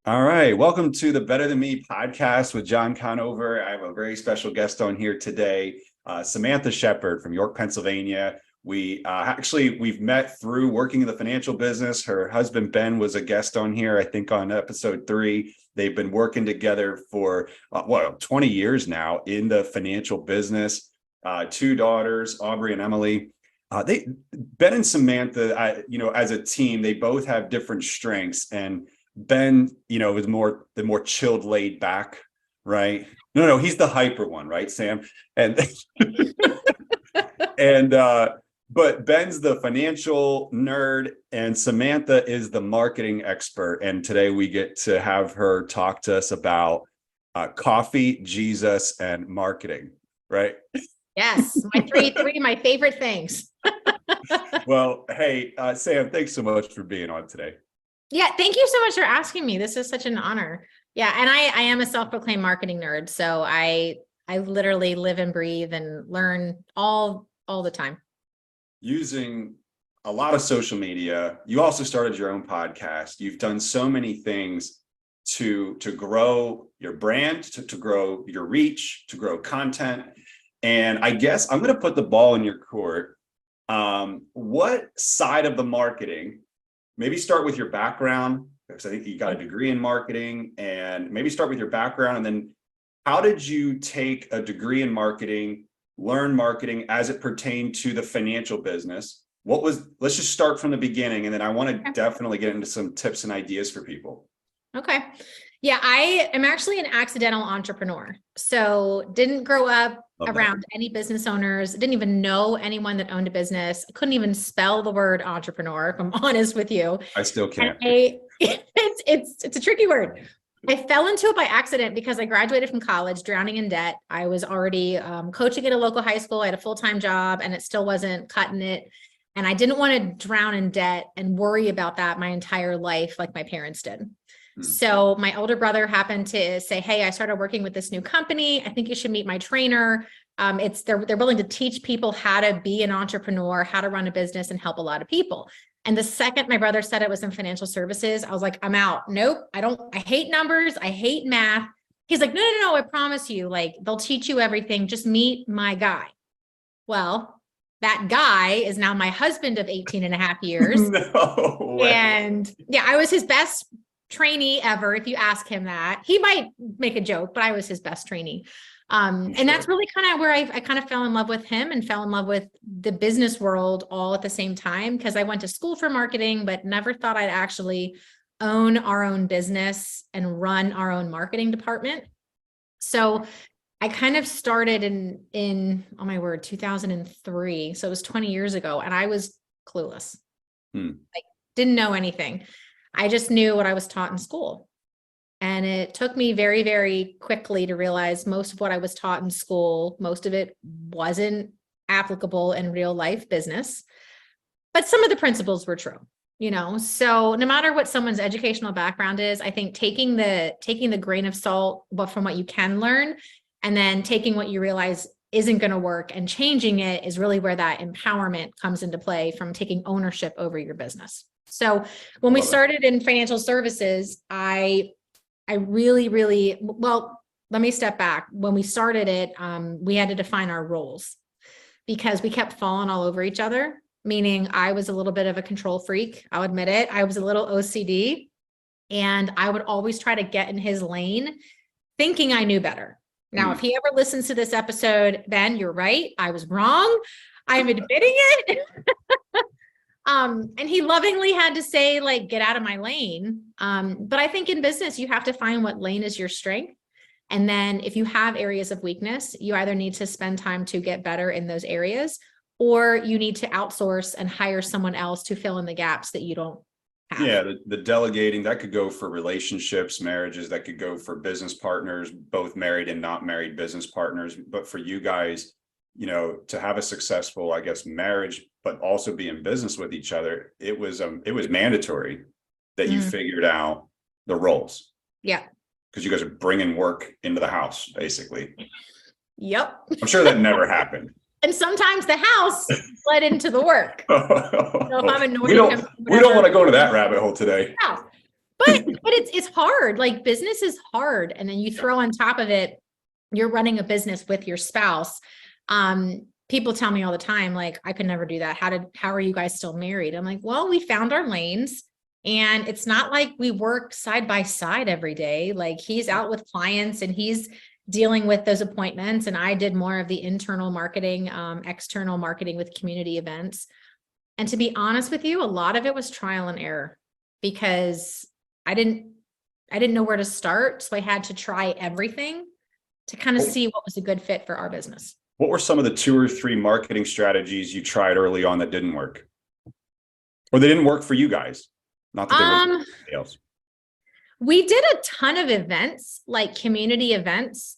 All right. Welcome to the Better Than Me podcast with John Conover. I have a very special guest on here today, Samantha Sheppard from York, Pennsylvania. We've met through working in the financial business. Her husband, Ben, was a guest on here, I think on episode 3. They've been working together for 20 years now in the financial business. 2 daughters, Aubrey and Emily. Ben and Samantha, as a team, they both have different strengths, and Ben, is the more chilled, laid back, right? No, he's the hyper one, right, Sam? And and but Ben's the financial nerd and Samantha is the marketing expert. And today we get to have her talk to us about coffee, Jesus, and marketing, right? Yes, my my favorite things. Well, hey, Sam, thanks so much for being on today. Yeah, thank you so much for asking me. This is such an honor. Yeah, and I am a self-proclaimed marketing nerd, so I literally live and breathe and learn all the time. Using a lot of social media, you also started your own podcast. You've done so many things to grow your brand, to grow your reach, to grow content. And I guess I'm going to put the ball in your court. What side of the marketing, maybe start with your background, because I think you got a degree in marketing, and maybe start with your background. And then how did you take a degree in marketing, learn marketing as it pertained to the financial business? Let's just start from the beginning. And then I want to definitely get into some tips and ideas for people. Okay. Yeah, I am actually an accidental entrepreneur. So didn't grow up around any business owners, didn't even know anyone that owned a business. I couldn't even spell the word entrepreneur, if I'm honest with you. I still can't. It's a tricky word. I fell into it by accident because I graduated from college, drowning in debt. I was already coaching at a local high school. I had a full-time job and it still wasn't cutting it. And I didn't want to drown in debt and worry about that my entire life like my parents did. So my older brother happened to say, hey, I started working with this new company. I think you should meet my trainer. They're willing to teach people how to be an entrepreneur, how to run a business and help a lot of people. And the second my brother said it was in financial services, I was like, I'm out. Nope. I hate numbers. I hate math. He's like, no, I promise you, like, they'll teach you everything. Just meet my guy. Well, that guy is now my husband of 18 and a half years. No way. And yeah, I was his best trainee ever. If you ask him that, he might make a joke, but I was his best trainee. And that's really kind of where I kind of fell in love with him and fell in love with the business world all at the same time, because I went to school for marketing, but never thought I'd actually own our own business and run our own marketing department. So I kind of started in oh my word, 2003. So it was 20 years ago and I was clueless. Like didn't know anything. I just knew what I was taught in school. And it took me very, very quickly to realize most of what I was taught in school, most of it wasn't applicable in real life business, but some of the principles were true, So no matter what someone's educational background is, I think taking the grain of salt, from what you can learn, and then taking what you realize isn't going to work and changing it is really where that empowerment comes into play from taking ownership over your business. So when we started in financial services, I really, really, well, let me step back. When we started it, we had to define our roles because we kept falling all over each other, meaning I was a little bit of a control freak. I'll admit it. I was a little OCD and I would always try to get in his lane thinking I knew better. Now, if he ever listens to this episode, Ben, you're right. I was wrong. I'm admitting it. And he lovingly had to say, like, get out of my lane. But I think in business, you have to find what lane is your strength. And then if you have areas of weakness, you either need to spend time to get better in those areas, or you need to outsource and hire someone else to fill in the gaps that you don't have. Yeah, the delegating, that could go for relationships, marriages, that could go for business partners, both married and not married business partners. But for you guys, to have a successful, I guess, marriage, but also be in business with each other, it was mandatory that you figured out the roles. Yeah. Because you guys are bringing work into the house, basically. Yep. I'm sure that never happened. And sometimes the house led into the work. So if I'm annoyed, we don't want to go to that rabbit hole today. Yeah. But it's hard. Like business is hard. And then you throw on top of it, you're running a business with your spouse. People tell me all the time, like, I could never do that. How are you guys still married? I'm like, well, we found our lanes. And it's not like we work side by side every day. Like he's out with clients and he's dealing with those appointments. And I did more of the internal marketing, external marketing with community events. And to be honest with you, a lot of it was trial and error because I didn't know where to start. So I had to try everything to kind of see what was a good fit for our business. What were some of the 2 or 3 marketing strategies you tried early on that didn't work? Or they didn't work for you guys? Not that they were sales. We did a ton of events, like community events.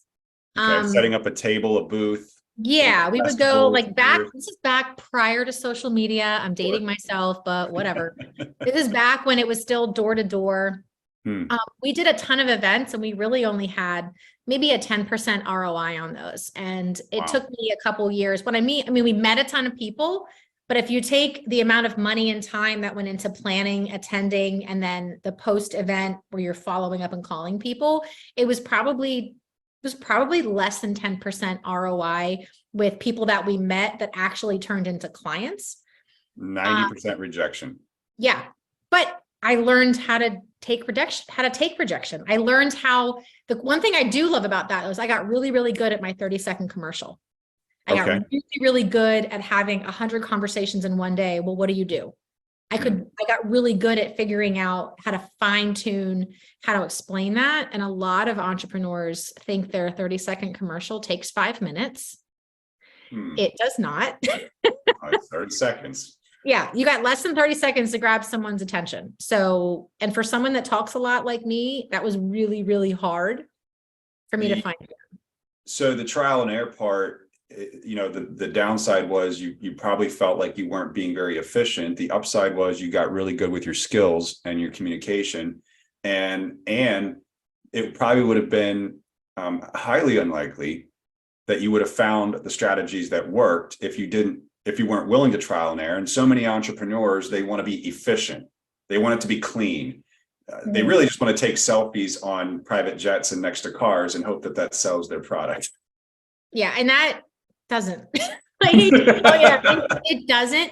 Okay, setting up a table, a booth. Yeah, we would go like this is back prior to social media. I'm dating myself, but whatever. This is back when it was still door to door. We did a ton of events and we really only had maybe a 10% ROI on those. And it took me a couple years. What I mean, we met a ton of people, but if you take the amount of money and time that went into planning, attending, and then the post event where you're following up and calling people, it was probably less than 10% ROI with people that we met that actually turned into clients. 90% rejection. Yeah. But I learned how to take rejection. I learned the one thing I do love about that was I got really, really good at my 30-second commercial. I got really, really good at having 100 conversations in one day. Well, what do? I got really good at figuring out how to fine tune, how to explain that. And a lot of entrepreneurs think their 30-second commercial takes 5 minutes. It does not. 30 seconds. Yeah. You got less than 30 seconds to grab someone's attention. So, and for someone that talks a lot like me, that was really, really hard for me to find. So the trial and error part, the downside was you probably felt like you weren't being very efficient. The upside was you got really good with your skills and your communication, and it probably would have been highly unlikely that you would have found the strategies that worked if you weren't willing to trial and error. And so many entrepreneurs, they want to be efficient. They want it to be clean. They really just want to take selfies on private jets and next to cars and hope that sells their product. Yeah. And that doesn't, it doesn't,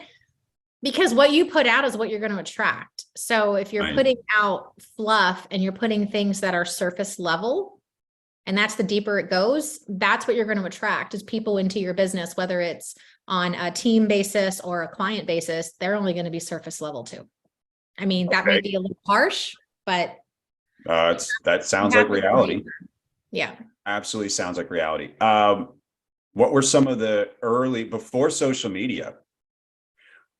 because what you put out is what you're going to attract. So if you're putting out fluff and you're putting things that are surface level, and that's the deeper it goes, that's what you're going to attract is people into your business, whether it's on a team basis or a client basis, they're only going to be surface level too. I mean, that may be a little harsh, but that sounds like reality. Yeah, absolutely sounds like reality. What were some of the before social media?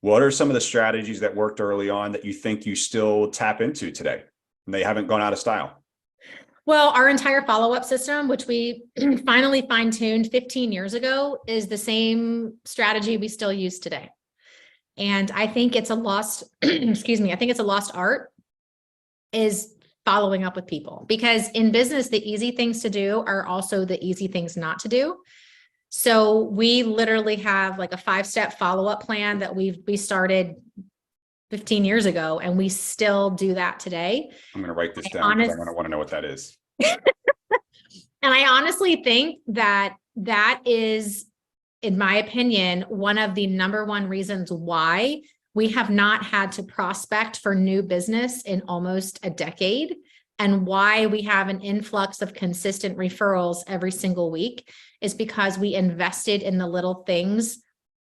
What are some of the strategies that worked early on that you think you still tap into today and they haven't gone out of style? Well, our entire follow-up system, which we finally fine-tuned 15 years ago, is the same strategy we still use today. And I think it's a lost, excuse me, I think it's a lost art is following up with people, because in business, the easy things to do are also the easy things not to do. So we literally have like a 5-step follow-up plan that we started 15 years ago, and we still do that today. I'm going to write this down because I want to know what that is. And I honestly think that is, in my opinion, one of the number one reasons why we have not had to prospect for new business in almost a decade, and why we have an influx of consistent referrals every single week is because we invested in the little things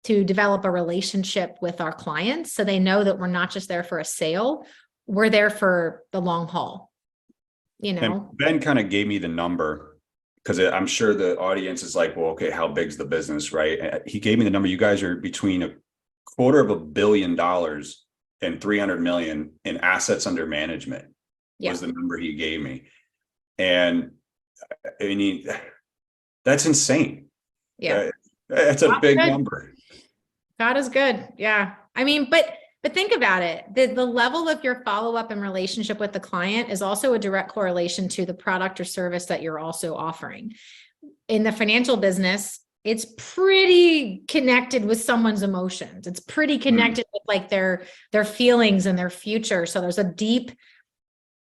to develop a relationship with our clients. So they know that we're not just there for a sale, we're there for the long haul. And Ben kind of gave me the number because I'm sure the audience is like, well, okay, how big's the business, right? He gave me the number. You guys are between $250 million and 300 million in assets under management. Was the number he gave me. And I mean, that's insane. Yeah. That's a big number. God is good. Yeah. I mean, but think about it. The level of your follow-up and relationship with the client is also a direct correlation to the product or service that you're also offering. In the financial business, it's pretty connected with someone's emotions. It's pretty connected with like their feelings and their future. So there's a deep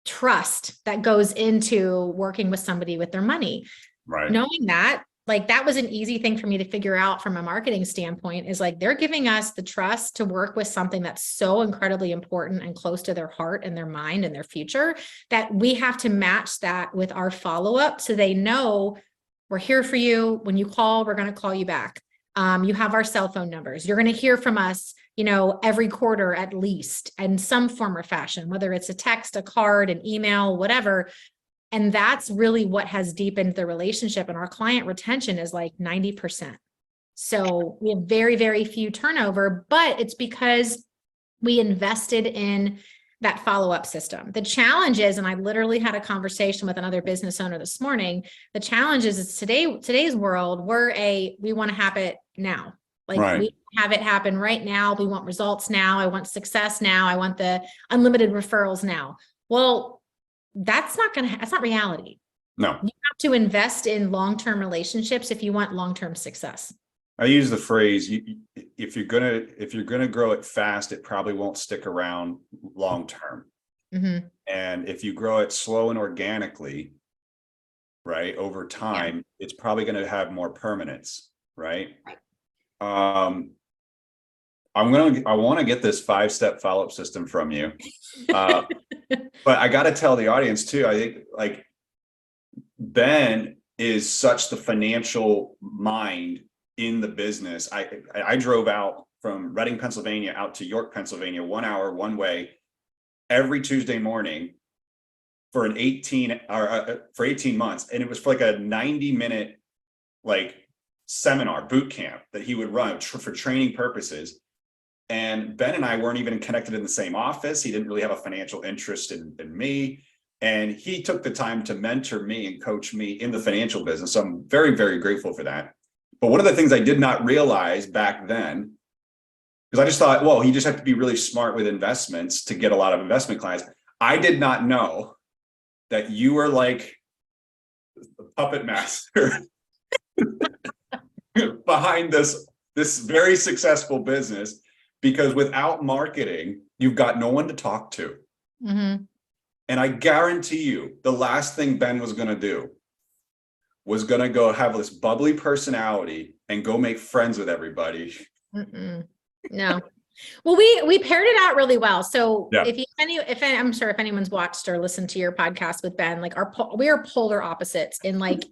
trust that goes into working with somebody with their money. Right. Knowing that, like, that was an easy thing for me to figure out from a marketing standpoint, is like, they're giving us the trust to work with something that's so incredibly important and close to their heart and their mind and their future, that we have to match that with our follow-up. So they know we're here for you. When you call, we're going to call you back. You have our cell phone numbers. You're going to hear from us, every quarter at least, in some form or fashion, whether it's a text, a card, an email, whatever. And that's really what has deepened the relationship. And our client retention is like 90%. So we have very, very few turnover, but it's because we invested in that follow-up system. The challenge is, and I literally had a conversation with another business owner this morning. The challenge is today's world, we want to have it now. Like, Right. we have it happen right now. We want results now. I want success now. I want the unlimited referrals now. Well, that's not reality. No. You have to invest in long-term relationships if you want long-term success. I use the phrase, if you're gonna grow it fast, it probably won't stick around long term. Mm-hmm. And if you grow it slow and organically, right, over time, it's probably going to have more permanence, right? I want to get this 5-step follow-up system from you. But I got to tell the audience too, I think, like, Ben is such the financial mind in the business. I drove out from Reading, Pennsylvania out to York, Pennsylvania, 1 hour one way every Tuesday morning for 18 months. And it was for like a 90-minute like seminar boot camp that he would run for training purposes. And Ben and I weren't even connected in the same office. He didn't really have a financial interest in me. And he took the time to mentor me and coach me in the financial business. So I'm very, very grateful for that. But one of the things I did not realize back then, because I just thought, well, he just had to be really smart with investments to get a lot of investment clients. I did not know that you were like the puppet master behind this very successful business, because without marketing, you've got no one to talk to. Mm-hmm. And I guarantee you, the last thing Ben was going to do was going to go have this bubbly personality and go make friends with everybody. Mm-mm. No. Well, we paired it out really well. So Yeah. I'm sure if anyone's watched or listened to your podcast with Ben, like we are polar opposites in like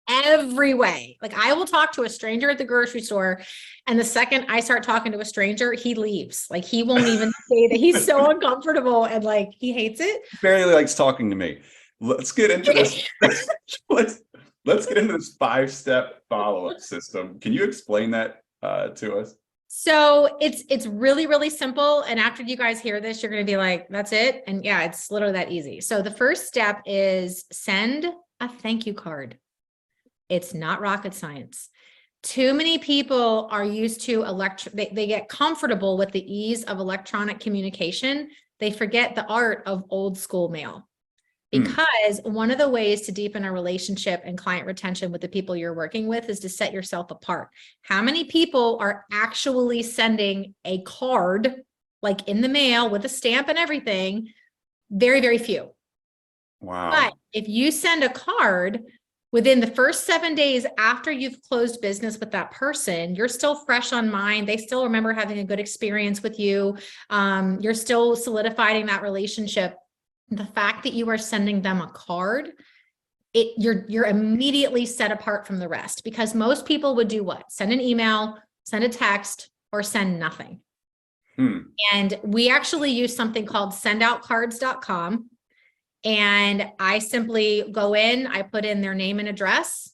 every way. Like, I will talk to a stranger at the grocery store, and the second I start talking to a stranger, he leaves. Like, he won't even say that. He's so uncomfortable and like he hates it. Barely likes talking to me. Let's get into this. Let's get into this 5-step follow-up system. Can you explain that to us? So it's really, really simple. And after you guys hear this, you're going to be like, that's it. And yeah, it's literally that easy. So the first step is send a thank you card. It's not rocket science. Too many people are used to they get comfortable with the ease of electronic communication. They forget the art of old school mail. Because one of the ways to deepen a relationship and client retention with the people you're working with is to set yourself apart. How many people are actually sending a card, like in the mail with a stamp and everything? Very, very few. Wow. But if you send a card within the first 7 days after you've closed business with that person, you're still fresh on mind. They still remember having a good experience with you. You're still solidifying that relationship. The fact that you are sending them a card, you're immediately set apart from the rest, because most people would do what? Send an email, send a text, or send nothing. And we actually use something called sendoutcards.com. And I simply go in, I put in their name and address.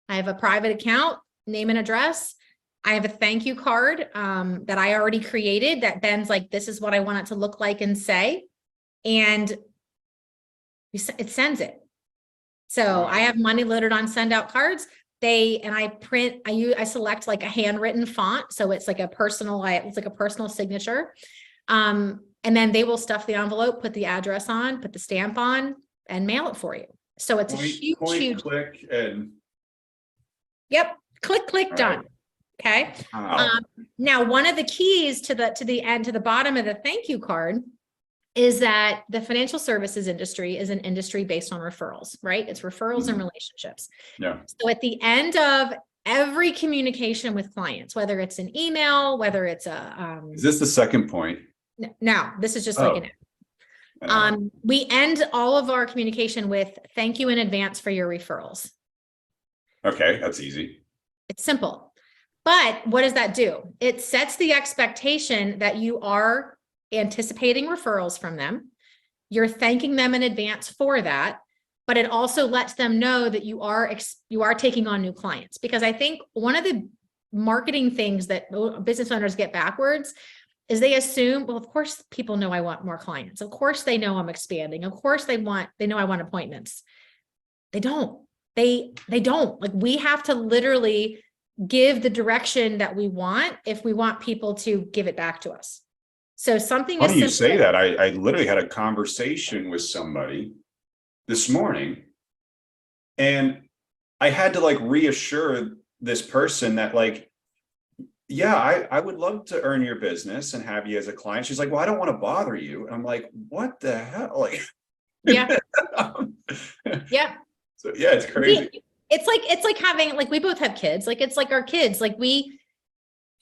I have a private account, name and address. I have a thank you card that I already created that Ben's like, this is what I want it to look like and say. And it sends it. So wow. I have money loaded on send out cards. I select like a handwritten font. So it's like a personal signature. And then they will stuff the envelope, put the address on, put the stamp on, and mail it for you. So it's a huge click and yep. Click, done. Right. Okay. Wow. Now, one of the keys to the bottom of the thank you card is that the financial services industry is an industry based on referrals, right? It's referrals and relationships. Yeah. So at the end of every communication with clients, whether it's an email, whether it's a, Is this the second point? no, this is just like we end all of our communication with thank you in advance for your referrals. Okay, that's easy. It's simple. But what does that do? It sets the expectation that you are anticipating referrals from them. You're thanking them in advance for that, but it also lets them know that you are taking on new clients. Because I think one of the marketing things that business owners get backwards is they assume, well, of course people know I want more clients. Of course they know I'm expanding. Of course they know I want appointments. They don't. They don't. Like, we have to literally give the direction that we want if we want people to give it back to us. So something Why do you say that? I literally had a conversation with somebody this morning, and I had to like reassure this person that like, yeah, I would love to earn your business and have you as a client. She's like, well, I don't want to bother you. And I'm like, what the hell? Like, yeah. Yeah. So yeah, it's crazy. It's like having, like, we both have kids. Like, it's like our kids, like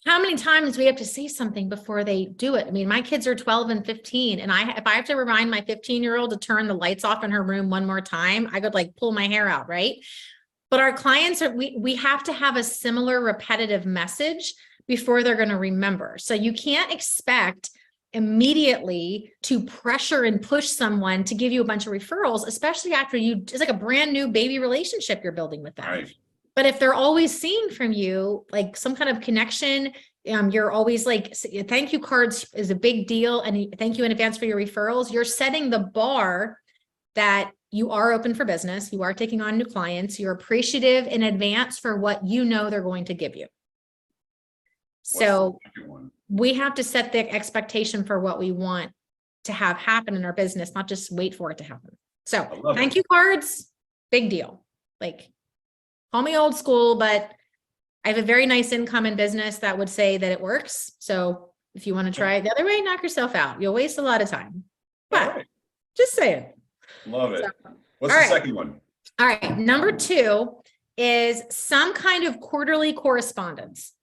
how many times we have to say something before they do it? I mean, my kids are 12 and 15, and if I have to remind my 15-year-old to turn the lights off in her room one more time, I could like pull my hair out, right? But our clients we have to have a similar repetitive message before they're going to remember. So you can't expect immediately to pressure and push someone to give you a bunch of referrals, especially after it's like a brand new baby relationship you're building with them. Right. But if they're always seeing from you, like some kind of connection, you're always like, thank you cards is a big deal. And thank you in advance for your referrals. You're setting the bar that you are open for business. You are taking on new clients. You're appreciative in advance for what you know they're going to give you. So we have to set the expectation for what we want to have happen in our business, not just wait for it to happen. So thank you cards, big deal. Like, call me old school, but I have a very nice income in business that would say that it works. So if you want to try it the other way, knock yourself out. You'll waste a lot of time, but just saying. Love it. So, what's the second one? All right. Number 2 is some kind of quarterly correspondence.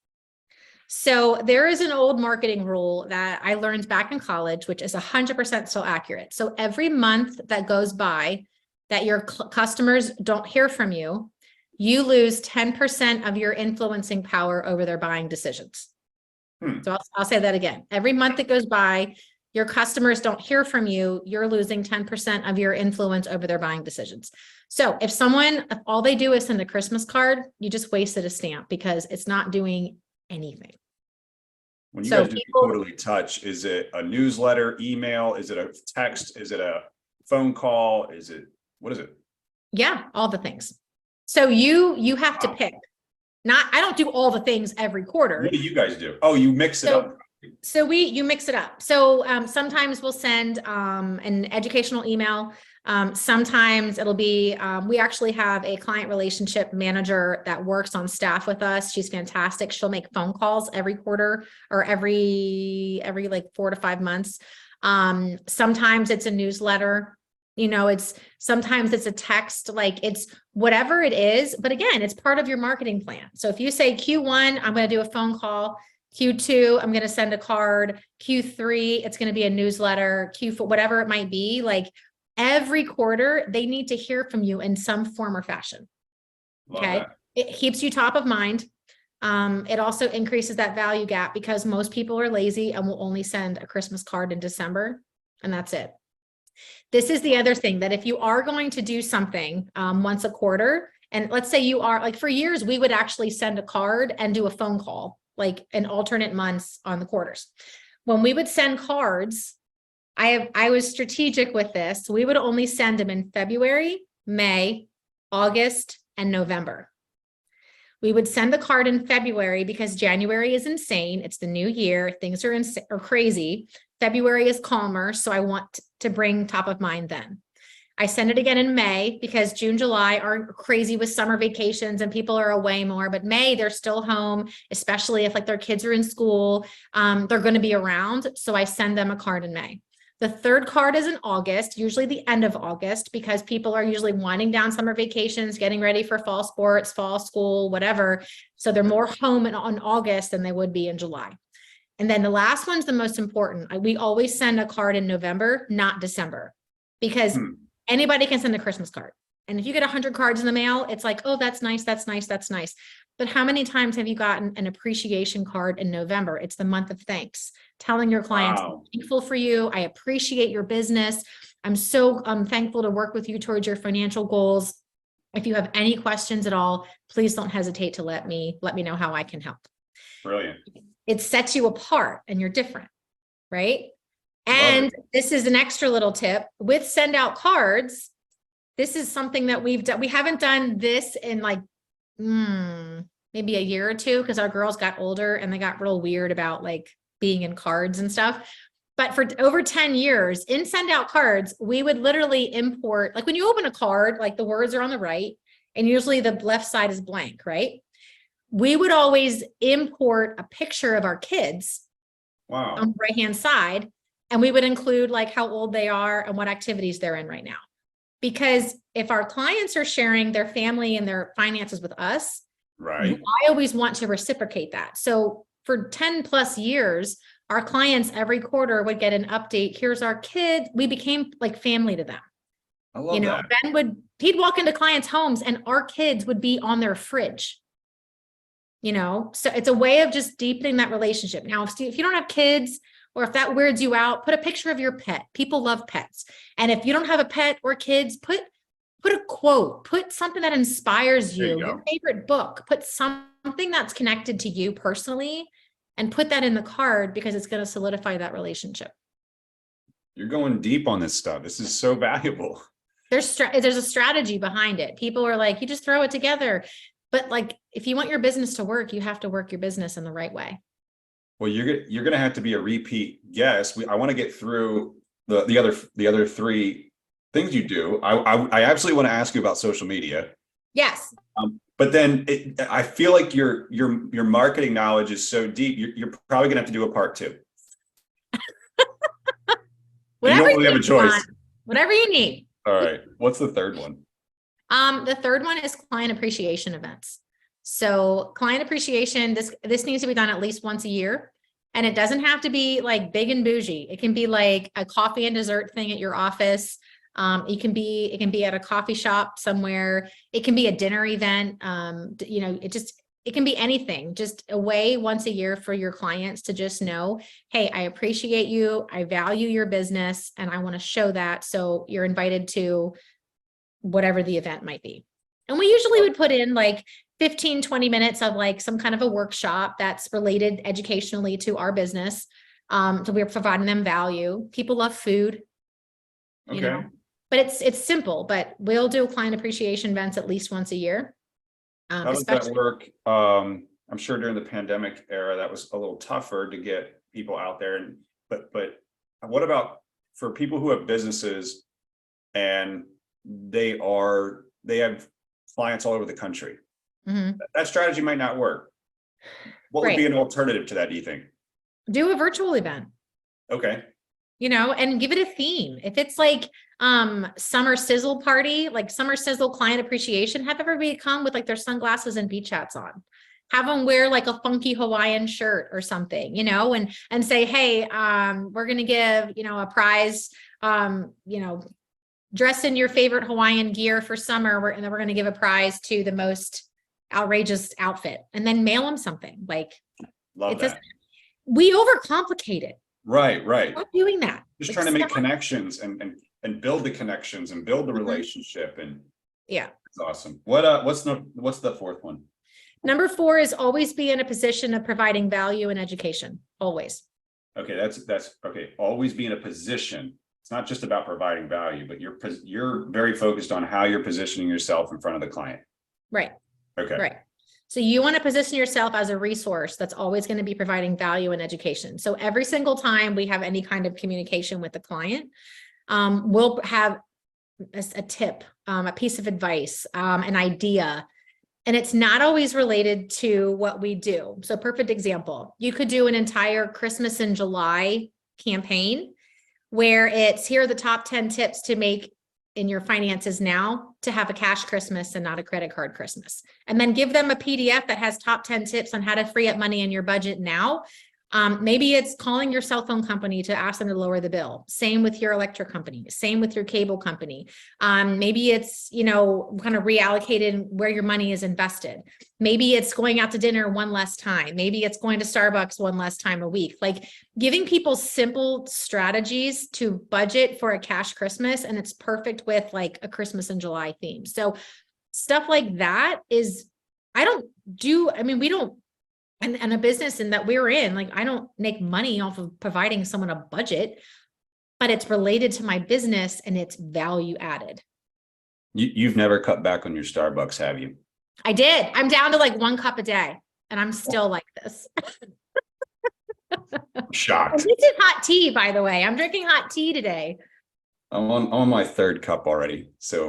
So there is an old marketing rule that I learned back in college, which is 100% still accurate. So every month that goes by that your customers don't hear from you, you lose 10% of your influencing power over their buying decisions. So I'll say that again. Every month that goes by, your customers don't hear from you, you're losing 10% of your influence over their buying decisions. So if all they do is send a Christmas card, you just wasted a stamp because it's not doing anything. When you guys do quarterly touch, is it a newsletter, email? Is it a text? Is it a phone call? What is it? Yeah, all the things. So you have to pick. I don't do all the things every quarter. What do you guys do? Oh, you mix it up. So you mix it up. So sometimes we'll send an educational email. Sometimes it'll be, we actually have a client relationship manager that works on staff with us. She's fantastic. She'll make phone calls every quarter or every like 4 to 5 months. Sometimes it's a newsletter, sometimes it's a text, like it's whatever it is. But again, it's part of your marketing plan. So if you say Q1, I'm going to do a phone call. Q2, I'm going to send a card. Q3, it's going to be a newsletter. Q4, whatever it might be, like every quarter, they need to hear from you in some form or fashion. Okay. It keeps you top of mind. It also increases that value gap because most people are lazy and will only send a Christmas card in December, and that's it. This is the other thing, that if you are going to do something once a quarter, and let's say you are, like for years, we would actually send a card and do a phone call, like in alternate months on the quarters. When we would send cards, I was strategic with this. We would only send them in February, May, August, and November. We would send the card in February because January is insane. It's the new year. Things are crazy. February is calmer. So I want to bring top of mind then. I send it again in May because June, July are crazy with summer vacations and people are away more. But May, they're still home, especially if like their kids are in school. They're going to be around. So I send them a card in May. The third card is in August, usually the end of August, because people are usually winding down summer vacations, getting ready for fall sports, fall school, whatever. So they're more home on August than they would be in July. And then the last one's the most important. We always send a card in November, not December, because anybody can send a Christmas card. And if you get 100 cards in the mail, it's like, oh, that's nice, that's nice, that's nice. But how many times have you gotten an appreciation card in November? It's the month of thanks, telling your clients, Wow. I'm thankful for you. I appreciate your business. I'm so thankful to work with you towards your financial goals. If you have any questions at all, please don't hesitate to let me know how I can help. Brilliant. It sets you apart and you're different, right? And this is an extra little tip with send out cards. This is something that we've done. We haven't done this in like maybe a year or two, because our girls got older and they got real weird about like being in cards and stuff. But for over 10 years in send out cards, we would literally import, like when you open a card, like the words are on the right and usually the left side is blank, right? We would always import a picture of our kids on the right-hand side. And we would include like how old they are and what activities they're in right now. Because if our clients are sharing their family and their finances with us, right, I always want to reciprocate that. So for 10 plus years, our clients every quarter would get an update. Here's our kid. We became like family to them. I love that. He'd walk into clients' homes and our kids would be on their fridge. So it's a way of just deepening that relationship. Now, if you don't have kids, or if that weirds you out, put a picture of your pet. People love pets. And if you don't have a pet or kids, put a quote, put something that inspires you, your favorite book, put something that's connected to you personally, and put that in the card, because it's going to solidify that relationship. You're going deep on this stuff. This is so valuable. There's a strategy behind it. People are like, you just throw it together. But like, if you want your business to work, you have to work your business in the right way. Well, you're going to have to be a repeat guest. I want to get through the other three things you do. I absolutely want to ask you about social media. Yes. But then I feel like your marketing knowledge is so deep. You're probably going to have to do a part two. Whatever you have a choice. Want, whatever you need. All right. What's the third one? The third one is client appreciation events. So client appreciation, this needs to be done at least once a year. And it doesn't have to be like big and bougie. It can be like a coffee and dessert thing at your office. It can be at a coffee shop somewhere. It can be a dinner event. It can be anything, just a way once a year for your clients to just know, hey, I appreciate you. I value your business and I want to show that. So you're invited to whatever the event might be. And we usually would put in like 15, 20 minutes of like some kind of a workshop that's related educationally to our business. So we're providing them value. People love food, but it's simple, but we'll do client appreciation events at least once a year. How does that work? I'm sure during the pandemic era, that was a little tougher to get people out there. But what about for people who have businesses and they have clients all over the country? Mm-hmm. That strategy might not work. What would be an alternative to that, do you think? Do a virtual event. Okay. And give it a theme. If it's like summer sizzle party, like summer sizzle client appreciation, have everybody come with like their sunglasses and beach hats on. Have them wear like a funky Hawaiian shirt or something, and say, hey, we're going to give, a prize, dress in your favorite Hawaiian gear for summer. And then we're going to give a prize to the most outrageous outfit, and then mail them something. Like, love that. We overcomplicate it. Right. Stop doing that. Just trying to make connections and build the connections and build the relationship. And yeah, it's awesome. What's the fourth one? Number 4 is always be in a position of providing value and education. Always. Okay, that's okay. Always be in a position. It's not just about providing value, but you're very focused on how you're positioning yourself in front of the client. Right. Okay. Right. So you want to position yourself as a resource that's always going to be providing value and education. So every single time we have any kind of communication with the client, we'll have a tip, a piece of advice, an idea, and it's not always related to what we do. So perfect example, you could do an entire Christmas in July campaign where it's here are the top 10 tips to make in your finances now to have a cash Christmas and not a credit card Christmas. And then give them a PDF that has top 10 tips on how to free up money in your budget now. Maybe it's calling your cell phone company to ask them to lower the bill. Same with your electric company, same with your cable company. Maybe it's, kind of reallocated where your money is invested. Maybe it's going out to dinner one less time. Maybe it's going to Starbucks one less time a week. Like giving people simple strategies to budget for a cash Christmas. And it's perfect with like a Christmas in July theme. So stuff like that is, we don't, and a business in that we're in, like, I don't make money off of providing someone a budget, but it's related to my business and it's value added. You've never cut back on your Starbucks, have you? I did. I'm down to like 1 cup a day and I'm still like this. I'm shocked. This is hot tea, by the way. I'm drinking hot tea today. I'm on my 3rd cup already. So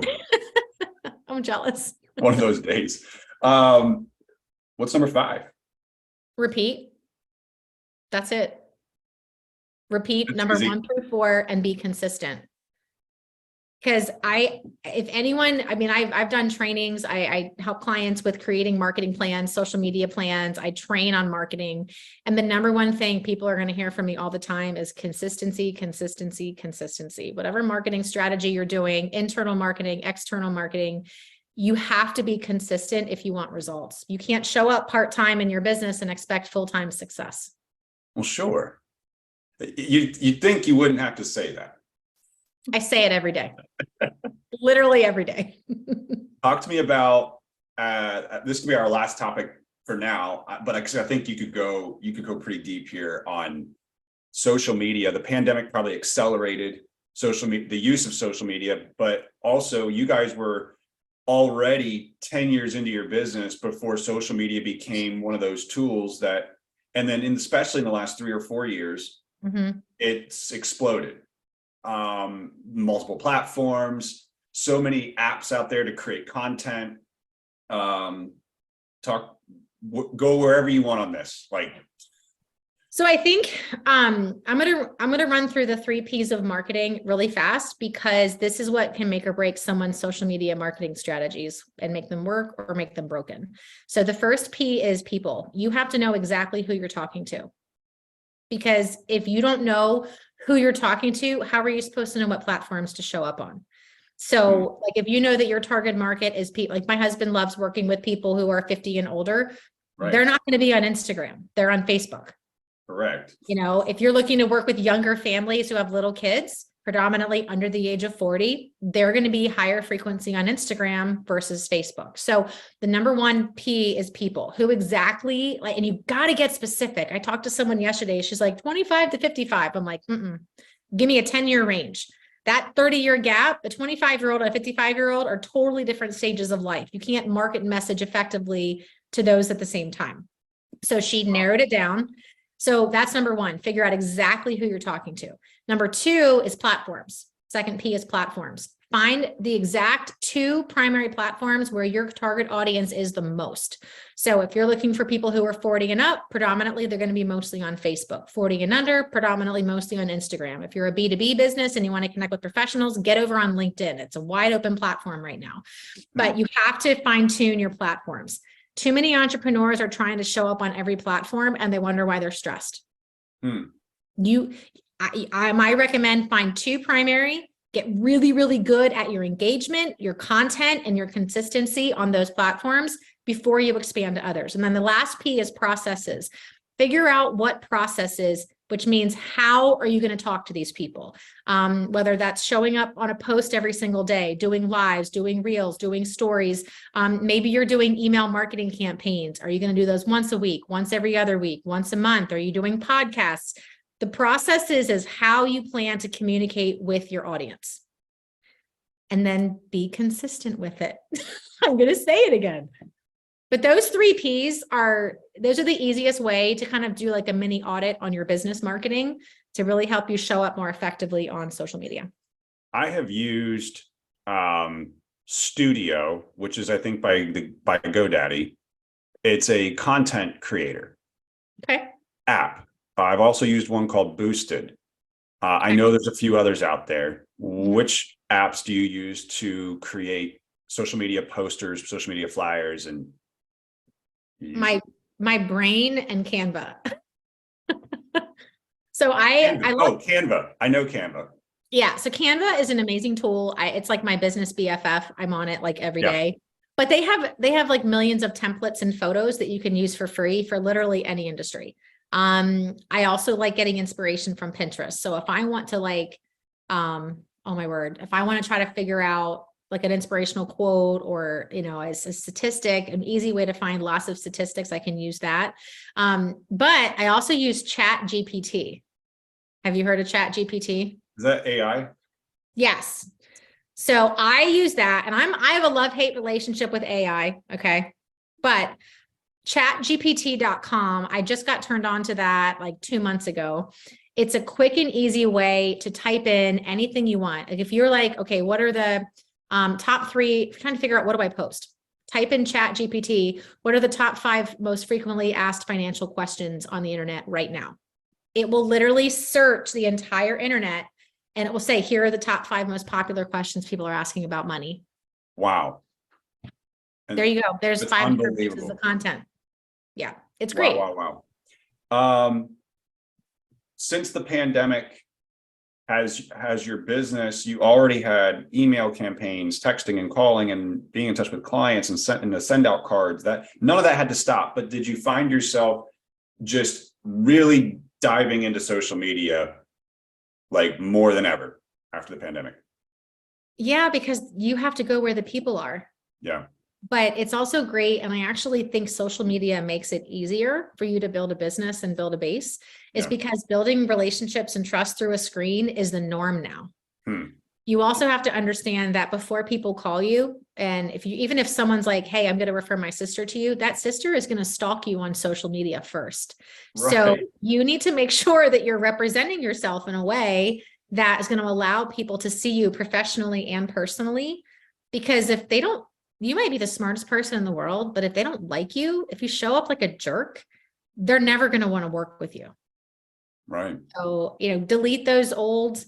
I'm jealous. One of those days. What's number 5? Repeat. That's it. Repeat That's number easy. 1 through 4 and be consistent. Because I've done trainings. I help clients with creating marketing plans, social media plans. I train on marketing. And the number one thing people are going to hear from me all the time is consistency, consistency, consistency. Whatever marketing strategy you're doing, internal marketing, external marketing, you have to be consistent if you want results. You can't show up part-time in your business and expect full-time success. Well, sure. You'd think you wouldn't have to say that. I say it every day. Literally every day. Talk to me about, this could be our last topic for now, but I think you could go pretty deep here on social media. The pandemic probably accelerated the use of social media, but also you guys were already 10 years into your business before social media became one of those tools that, and then especially in the last 3 or 4 years, it's exploded. Multiple platforms, so many apps out there to create content. Go wherever you want on this. So I think I'm gonna run through the 3 P's of marketing really fast, because this is what can make or break someone's social media marketing strategies and make them work or make them broken. So the first P is people. You have to know exactly who you're talking to, because if you don't know who you're talking to, how are you supposed to know what platforms to show up on? So like if you know that your target market is people, like my husband loves working with people who are 50 and older, Right. They're not going to be on Instagram. They're on Facebook. Correct. If you're looking to work with younger families who have little kids, predominantly under the age of 40, they're going to be higher frequency on Instagram versus Facebook. So the number 1 P is people. Who exactly, and you've got to get specific. I talked to someone yesterday. She's like 25 to 55. I'm like, give me a 10-year range. That 30-year gap, a 25-year-old and a 55-year-old are totally different stages of life. You can't market and message effectively to those at the same time. So she narrowed it down. So that's number 1, figure out exactly who you're talking to. Number 2 is platforms. Second P is platforms. Find the exact 2 primary platforms where your target audience is the most. So if you're looking for people who are 40 and up, predominantly they're going to be mostly on Facebook. 40 and under, predominantly mostly on Instagram. If you're a B2B business and you want to connect with professionals, get over on LinkedIn. It's a wide open platform right now. But you have to fine tune your platforms. Too many entrepreneurs are trying to show up on every platform and they wonder why they're stressed. I recommend find 2 primary, get really, really good at your engagement, your content, and your consistency on those platforms before you expand to others. And then the last P is processes. Figure out what processes, which means how are you going to talk to these people? Whether that's showing up on a post every single day, doing lives, doing reels, doing stories. Maybe you're doing email marketing campaigns. Are you going to do those once a week, once every other week, once a month? Are you doing podcasts? The process is how you plan to communicate with your audience. And then be consistent with it. I'm going to say it again. But those 3 Ps those are the easiest way to kind of do like a mini audit on your business marketing to really help you show up more effectively on social media. I have used Studio, which is I think by GoDaddy. It's a content creator Okay. app. I've also used one called Boosted. I know there's a few others out there. Which apps do you use to create social media posters, social media flyers, and My brain and Canva. So I love Canva. I know Canva. Yeah. So Canva is an amazing tool. It's like my business BFF. I'm on it like every day. But they have like millions of templates and photos that you can use for free for literally any industry. I also like getting inspiration from Pinterest. So if I want to like, oh my word, if I want to try to figure out like an inspirational quote or, as a statistic, an easy way to find lots of statistics, I can use that. But I also use Chat GPT. Have you heard of Chat GPT? Is that AI? Yes. So I use that, and I have a love-hate relationship with AI. Okay. But chatgpt.com, I just got turned on to that like 2 months ago. It's a quick and easy way to type in anything you want. Like if you're like, okay, what are the top 3, trying to figure out what do I post? Type in ChatGPT. What are the top 5 most frequently asked financial questions on the internet right now? It will literally search the entire internet and it will say, here are the top 5 most popular questions people are asking about money. Wow. And there you go. There's 500 pieces of content. Yeah, it's great. Wow. Since the pandemic has your business, you already had email campaigns, texting and calling and being in touch with clients and send out cards, that none of that had to stop. But did you find yourself just really diving into social media like more than ever after the pandemic? Yeah, because you have to go where the people are. Yeah. But it's also great. And I actually think social media makes it easier for you to build a business and build a base. It's because building relationships and trust through a screen is the norm now. You also have to understand that before people call you, and even if someone's like, hey, I'm going to refer my sister to you, that sister is going to stalk you on social media first. Right. So you need to make sure that you're representing yourself in a way that is going to allow people to see you professionally and personally. Because if they don't, you might be the smartest person in the world, but if they don't like you, if you show up like a jerk, they're never going to want to work with you. Right. So, delete those old,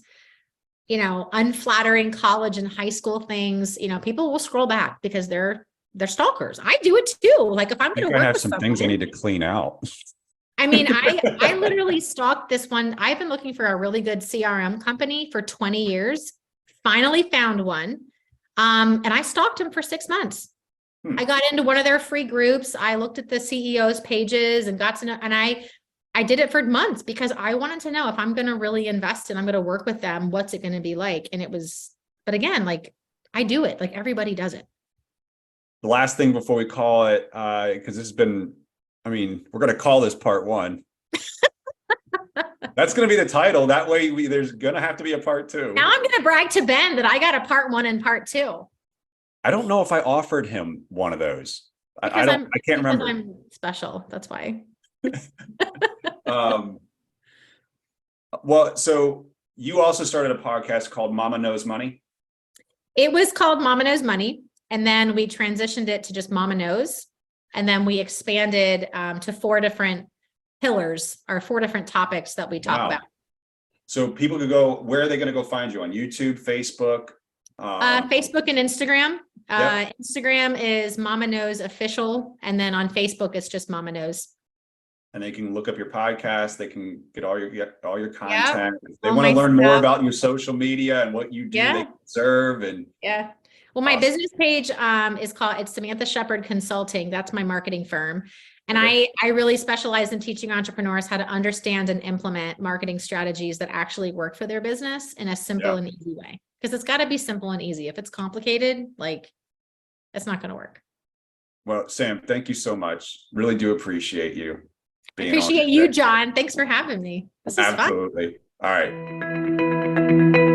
unflattering college and high school things. People will scroll back because they're stalkers. I do it too. Like if I'm going to work I have with some someone, things I need to clean out. I mean, I literally stalked this one. I've been looking for a really good CRM company for 20 years, finally found one. And I stalked him for 6 months. I got into one of their free groups. I looked at the CEO's pages and got to know, and I did it for months because I wanted to know if I'm going to really invest and I'm going to work with them, what's it going to be like? And it was, but again, like I do it, like everybody does it. The last thing before we call it, because this has been, we're going to call this part 1. That's going to be the title. That way there's going to have to be a part 2. Now I'm going to brag to Ben that I got a part 1 and part 2. I don't know if I offered him one of those. I can't remember. I'm special. That's why. Well, so you also started a podcast called Mama Knows Money. It was called Mama Knows Money. And then we transitioned it to just Mama Knows. And then we expanded to 4 different pillars or 4 different topics that we talk about. So people could go, where are they going to go find you? On YouTube, Facebook? Facebook and Instagram. Instagram is Mama Knows Official. And then on Facebook, it's just Mama Knows. And they can look up your podcast. They can get all your content. If they want to learn more about your social media and what you do, they can serve. And well, my business page it's Samantha Sheppard Consulting. That's my marketing firm. And I really specialize in teaching entrepreneurs how to understand and implement marketing strategies that actually work for their business in a simple and easy way. Because it's got to be simple and easy. If it's complicated, it's not going to work. Well, Sam, thank you so much. Really do appreciate you. I appreciate you, John. Thanks for having me. This is fun. Absolutely. All right.